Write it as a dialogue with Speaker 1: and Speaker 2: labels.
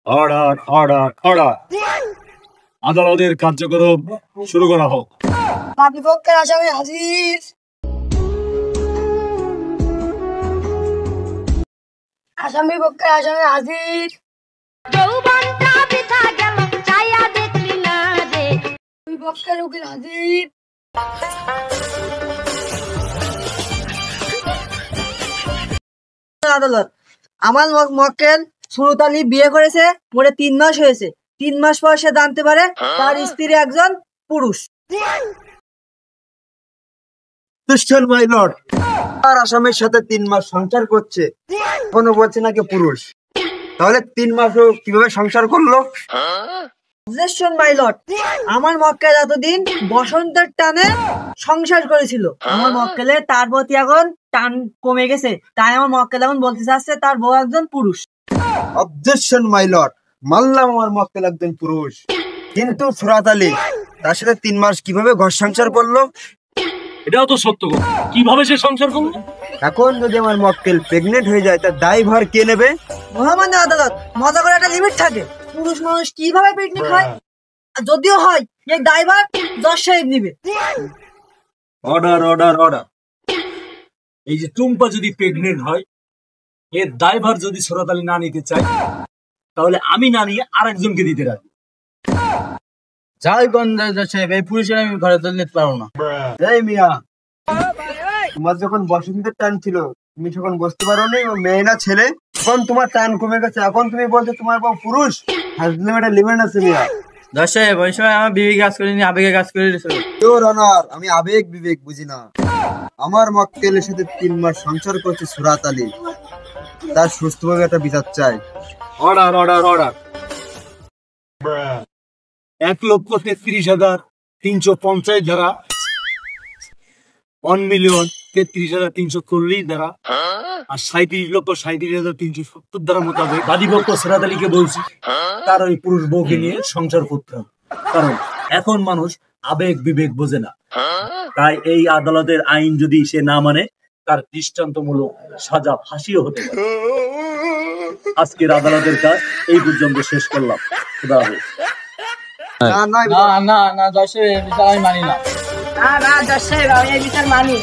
Speaker 1: Order order order, আদালতের কার্যক্রম শুরু করা হোক।
Speaker 2: বাদীপক্ষের আসামি হাজির। আসামি পক্ষের আসামি হাজির।
Speaker 3: যৌবনটা বৃথা গেল চাইয়া দেখলি না রে।
Speaker 2: দুই পক্ষের উকিল হাজির। আদালত, আমার মক্কেল সুরত আলী বিয়ে করেছে, মোটে 3 মাস হয়েছে। 3 মাস পর সে জানতে পারে তার স্ত্রী একজন পুরুষ।
Speaker 4: মাই লর্ড, আর আসামের সাথে 3 মাস সংসার করছে, এখনো বলছে নাকি পুরুষ। তাহলে 3 মাসও কিভাবে সংসার করলো?
Speaker 2: মাই লর্ড, আমার মক্কেল এতদিন বসন্তের টানে সংসার করেছিল। আমার মক্কেলে তার প্রতি এখন টান কমে গেছে, তাই আমার মক্কেল এখন বলতে চাচ্ছে তার বউ একজন পুরুষ।
Speaker 4: অবজেকশন মাই লর্ড, মানলাম আমার মক্কেল একজন পুরুষ, কিন্তু সুরাত আলী তার সাথে 3 মাস কিভাবে ঘর সংসার করলো?
Speaker 1: এটাও তো সত্য কথা, কিভাবে সে সংসার করলো?
Speaker 4: এখন যদি আমার মক্কেল প্রেগনেন্ট হয়ে যায়, তার দায়ভার কে নেবে?
Speaker 2: মহামান্য আদালত, মজা করে একটা লিমিট থাকে। পুরুষ মানুষ কিভাবে পিকনিক হয়, আর যদিও হয় এই ড্রাইভার জজ সাহেব নিবে।
Speaker 1: অর্ডার অর্ডার অর্ডার, এই যে টুম্পা যদি প্রেগনেন্ট হয়, এর ড্রাইভার যদি সুরাত আলী না নিতে চায়, তাহলে আমি না নিয়ে আরেকজনকে দিতে রাখি।
Speaker 5: যাই গঞ্জ সাহেব, এই পুলিশের আমি ঘরে তুলে নিতে পারবো না।
Speaker 4: এই মিয়া, তোমার যখন বসন্তের টান ছিল, তুমি তখন বুঝতে পারো নি ও মেয়ে না ছেলে। এখন তোমার টান কমে গেছে, এখন তুমি বলছো তোমার বউ পুরুষ। হাজলে একটা লিমিট আছে মিয়া।
Speaker 5: জজ সাহেব, ওই সময় আমার বিবেকে কাজ করিনি, আবেগে কাজ করে দিয়েছিল।
Speaker 4: ইওর অনার, আমি আবেগ বিবেক বুঝি না। আমার মক্কেলের সাথে 3 মাস সংসার করছে সুরাত আলী, তার সুস্থভাবে একটা বিচার চাই।
Speaker 1: অর্ডার অর্ডার অর্ডার, 1,33,350 ধারা, 1,33,340 ধারা, আর 37,37,370 ধারা মোতাবেক বাদীপক্ষ সুরাত আলীকে বলছি তার ওই পুরুষ বউকে নিয়ে সংসার করতে হবে। কারণ এখন মানুষ আবেগ বিবেক বোঝে না, তাই এই আদালতের আইন যদি সে না মানে, তার দৃষ্টান্তমূলক সাজা ফাঁসিও হতে পারে। আজকের আদালতের কাজ এই পর্যন্ত শেষ করলাম। খুদা হাফেজ।
Speaker 5: না না না জজ সাহেব, এই বিচার আমি মানি না।
Speaker 2: না না জজ সাহেব, আমি এই বিচার মানি।